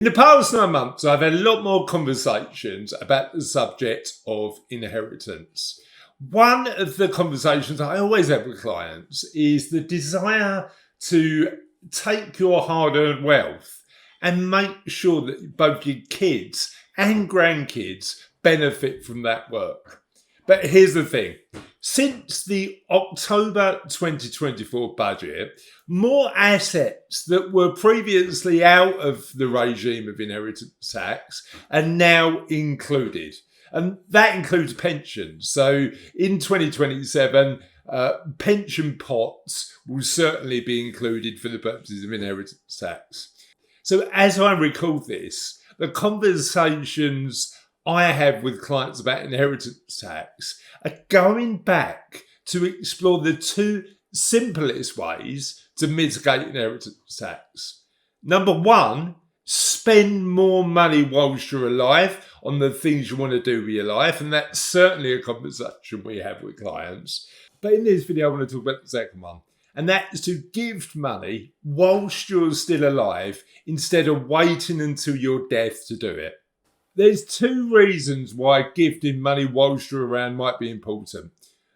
In the past 9 months, I've had a lot more conversations about the subject of inheritance. One of the conversations I always have with clients is the desire to take your hard-earned wealth and make sure that both your kids and grandkids benefit from that work. But here's the thing. Since the October 2024 budget, more assets that were previously out of the regime of inheritance tax are now included. And that includes pensions. So in 2027, pension pots will certainly be included for the purposes of inheritance tax. So as I recall this, the conversations I have with clients about inheritance tax are going back to explore the two simplest ways to mitigate inheritance tax. Number one, spend more money whilst you're alive on the things you want to do with your life. And that's certainly a conversation we have with clients. But in this video, I want to talk about the second one. And that is to gift money whilst you're still alive instead of waiting until your death to do it. There's two reasons why gifting money whilst you're around might be important.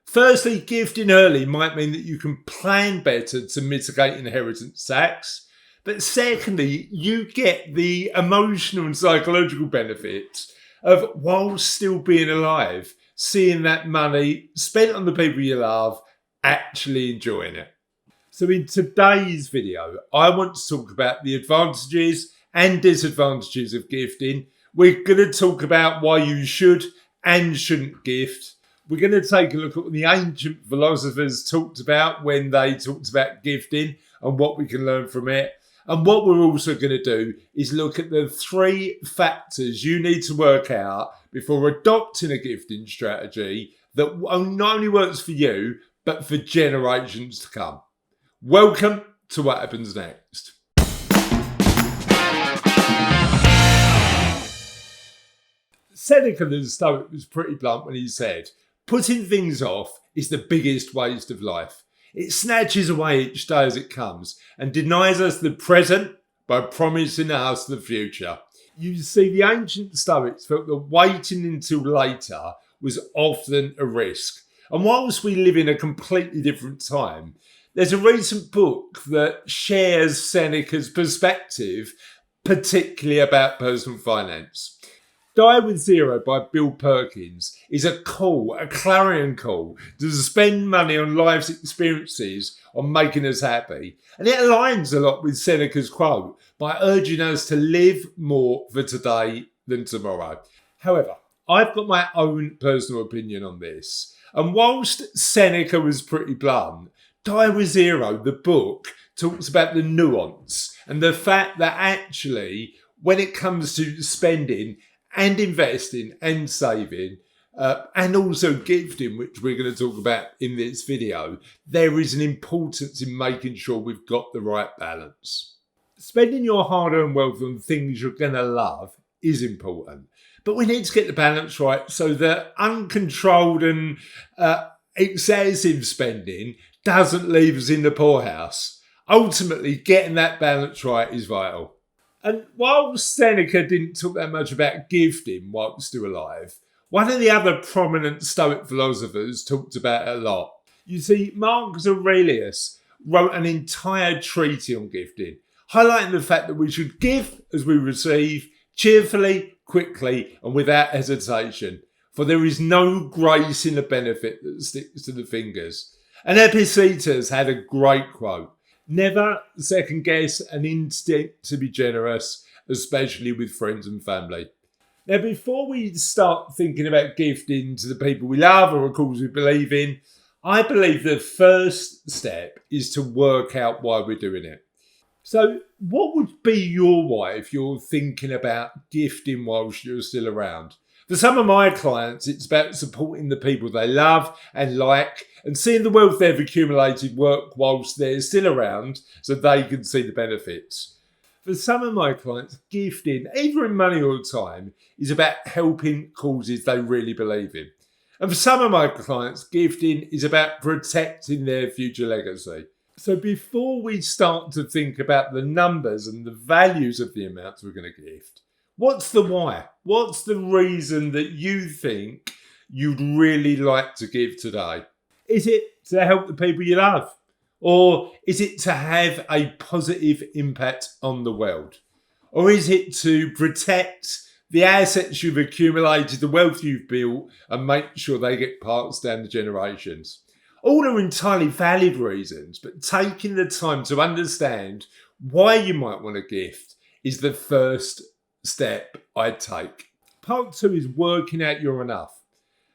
Firstly, gifting early might mean that you can plan better to mitigate inheritance tax. But secondly, you get the emotional and psychological benefits of, whilst still being alive, seeing that money spent on the people you love, actually enjoying it. So in today's video, I want to talk about the advantages and disadvantages of gifting. We're going to talk about why you should and shouldn't gift. We're going to take a look at what the ancient philosophers talked about when they talked about gifting and what we can learn from it. And what we're also going to do is look at the 3 factors you need to work out before adopting a gifting strategy that not only works for you, but for generations to come. Welcome to What Happens Next. Seneca the Stoic was pretty blunt when he said, putting things off is the biggest waste of life. It snatches away each day as it comes and denies us the present by promising us the future. You see, the ancient Stoics felt that waiting until later was often a risk. And whilst we live in a completely different time, there's a recent book that shares Seneca's perspective, particularly about personal finance. Die with Zero by Bill Perkins is a clarion call to spend money on life's experiences on making us happy. And it aligns a lot with Seneca's quote by urging us to live more for today than tomorrow. However, I've got my own personal opinion on this. And whilst Seneca was pretty blunt, Die with Zero, the book, talks about the nuance and the fact that actually, when it comes to spending and investing and saving, and also gifting, which we're going to talk about in this video, there is an importance in making sure we've got the right balance. Spending your hard-earned wealth on things you're going to love is important, but we need to get the balance right so that uncontrolled and excessive spending doesn't leave us in the poorhouse. Ultimately, getting that balance right is vital. And while Seneca didn't talk that much about gifting while still alive, one of the other prominent Stoic philosophers talked about it a lot. You see, Marcus Aurelius wrote an entire treatise on gifting, highlighting the fact that we should give as we receive, cheerfully, quickly, and without hesitation. For there is no grace in the benefit that sticks to the fingers. And Epictetus had a great quote. Never second guess an instinct to be generous, especially with friends and family. Now, before we start thinking about gifting to the people we love or a cause we believe in, I believe the first step is to work out why we're doing it. So what would be your why if you're thinking about gifting whilst you're still around? For some of my clients, it's about supporting the people they love and like and seeing the wealth they've accumulated work whilst they're still around so they can see the benefits. For some of my clients, gifting, either in money or time, is about helping causes they really believe in. And for some of my clients, gifting is about protecting their future legacy. So before we start to think about the numbers and the values of the amounts we're going to gift, what's the why? What's the reason that you think you'd really like to give today? Is it to help the people you love? Or is it to have a positive impact on the world? Or is it to protect the assets you've accumulated, the wealth you've built, and make sure they get passed down the generations? All are entirely valid reasons, but taking the time to understand why you might want a gift is the first step I'd take. Part 2 is working out you're enough.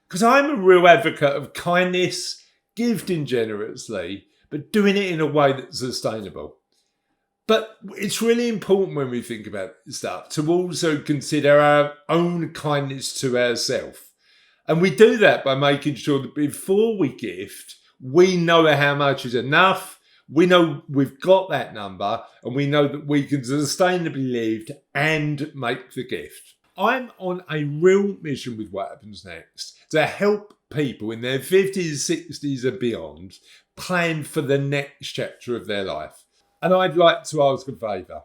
Because I'm a real advocate of kindness, gifting generously, but doing it in a way that's sustainable. But it's really important when we think about this stuff to also consider our own kindness to ourselves. And we do that by making sure that before we gift, we know how much is enough, we know we've got that number, and we know that we can sustainably live and make the gift. I'm on a real mission with What Happens Next to help people in their 50s, 60s and beyond plan for the next chapter of their life. And I'd like to ask a favour.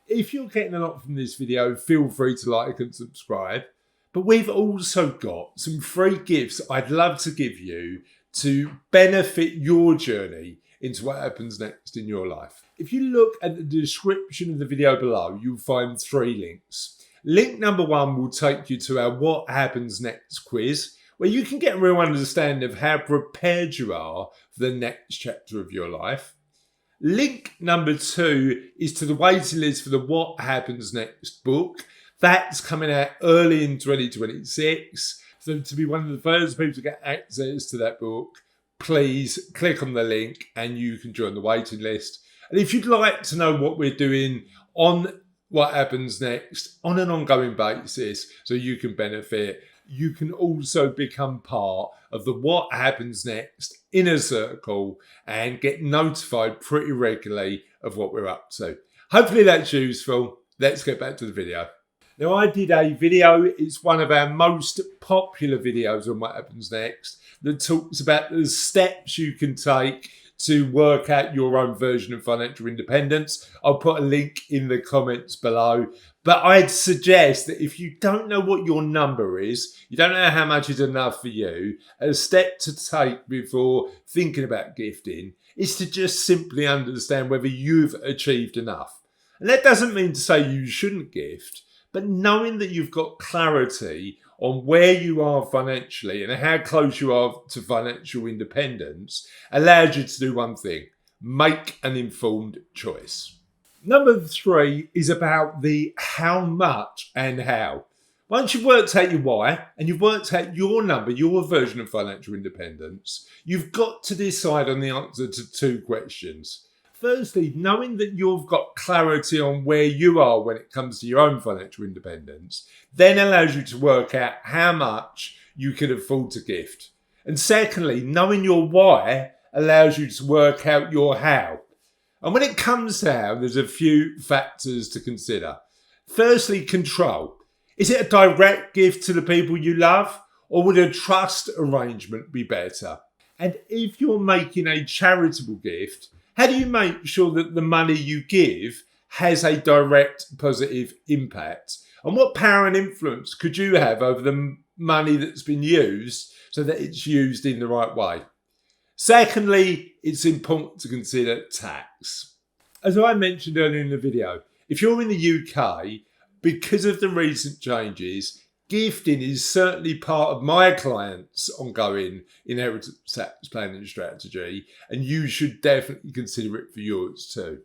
If you're getting a lot from this video, feel free to like and subscribe. But we've also got some free gifts I'd love to give you to benefit your journey into what happens next in your life. If you look at the description of the video below, you'll find 3 links. Link number 1 will take you to our What Happens Next quiz, where you can get a real understanding of how prepared you are for the next chapter of your life. Link number 2 is to the waiting list for the What Happens Next book. That's coming out early in 2026. So to be one of the first people to get access to that book, please click on the link and you can join the waiting list. And if you'd like to know what we're doing on What Happens Next on an ongoing basis so you can benefit, you can also become part of the What Happens Next inner circle and get notified pretty regularly of what we're up to. Hopefully that's useful. Let's get back to the video. Now, I did a video, it's one of our most popular videos on What Happens Next, that talks about the steps you can take to work out your own version of financial independence. I'll put a link in the comments below. But I'd suggest that if you don't know what your number is, you don't know how much is enough for you, a step to take before thinking about gifting is to just simply understand whether you've achieved enough. And that doesn't mean to say you shouldn't gift, but knowing that you've got clarity on where you are financially and how close you are to financial independence allows you to do one thing: make an informed choice. Number 3 is about the how much and how. Once you've worked out your why and you've worked out your number, your version of financial independence, you've got to decide on the answer to 2 questions. Firstly, knowing that you've got clarity on where you are when it comes to your own financial independence then allows you to work out how much you can afford to gift. And secondly, knowing your why allows you to work out your how. And when it comes to how, there's a few factors to consider. Firstly, control. Is it a direct gift to the people you love, or would a trust arrangement be better? And if you're making a charitable gift, how do you make sure that the money you give has a direct positive impact? And what power and influence could you have over the money that's been used so that it's used in the right way? Secondly, it's important to consider tax. As I mentioned earlier in the video, if you're in the UK, because of the recent changes, gifting is certainly part of my clients' ongoing inheritance tax planning strategy, and you should definitely consider it for yours too.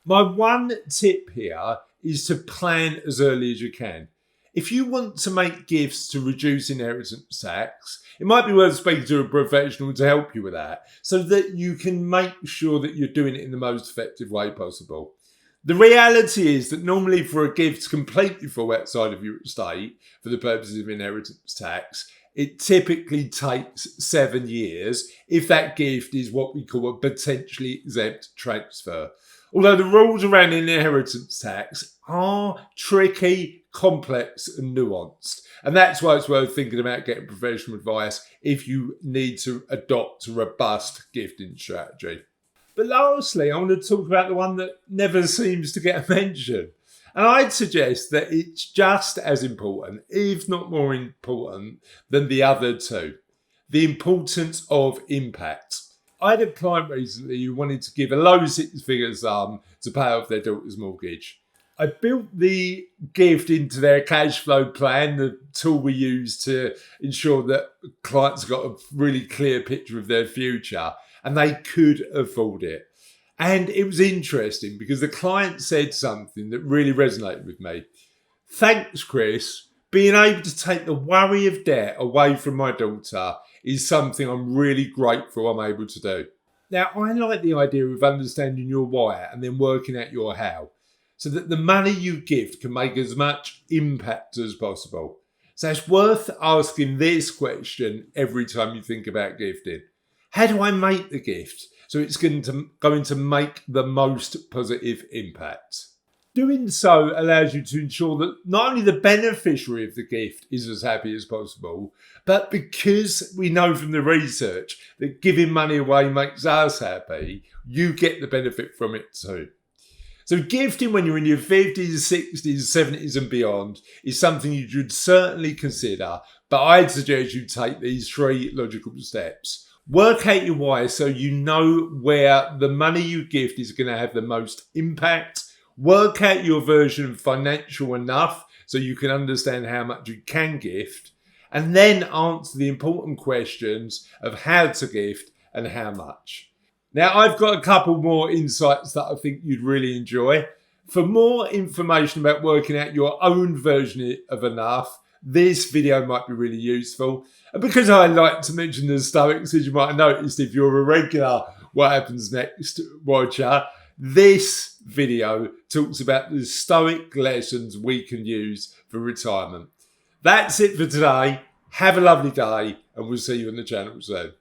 My one tip here is to plan as early as you can. If you want to make gifts to reduce inheritance tax, it might be worth speaking to a professional to help you with that, so that you can make sure that you're doing it in the most effective way possible. The reality is that normally for a gift to completely fall outside of your estate for the purposes of inheritance tax, it typically takes 7 years if that gift is what we call a potentially exempt transfer. Although the rules around inheritance tax are tricky, complex and nuanced. And that's why it's worth thinking about getting professional advice if you need to adopt a robust gifting strategy. But lastly, I want to talk about the one that never seems to get a mention. And I'd suggest that it's just as important, if not more important, than the other two. The importance of impact. I had a client recently who wanted to give a low six-figure sum to pay off their daughter's mortgage. I built the gift into their cash flow plan, the tool we use to ensure that clients got a really clear picture of their future, and they could afford it. And it was interesting because the client said something that really resonated with me. Thanks, Chris. Being able to take the worry of debt away from my daughter is something I'm really grateful I'm able to do. Now, I like the idea of understanding your why and then working out your how, so that the money you gift can make as much impact as possible. So it's worth asking this question every time you think about gifting. How do I make the gift so it's going to make the most positive impact? Doing so allows you to ensure that not only the beneficiary of the gift is as happy as possible, but because we know from the research that giving money away makes us happy, you get the benefit from it too. So gifting when you're in your 50s, 60s, 70s and beyond is something you should certainly consider, but I'd suggest you take these 3 logical steps. Work out your why so you know where the money you gift is going to have the most impact. Work out your version of financial enough so you can understand how much you can gift. And then answer the important questions of how to gift and how much. Now, I've got a couple more insights that I think you'd really enjoy. For more information about working out your own version of enough, this video might be really useful. And because I like to mention the Stoics, as you might have noticed if you're a regular What Happens Next watcher, this video talks about the Stoic lessons we can use for retirement. That's it for today. Have a lovely day and we'll see you on the channel soon.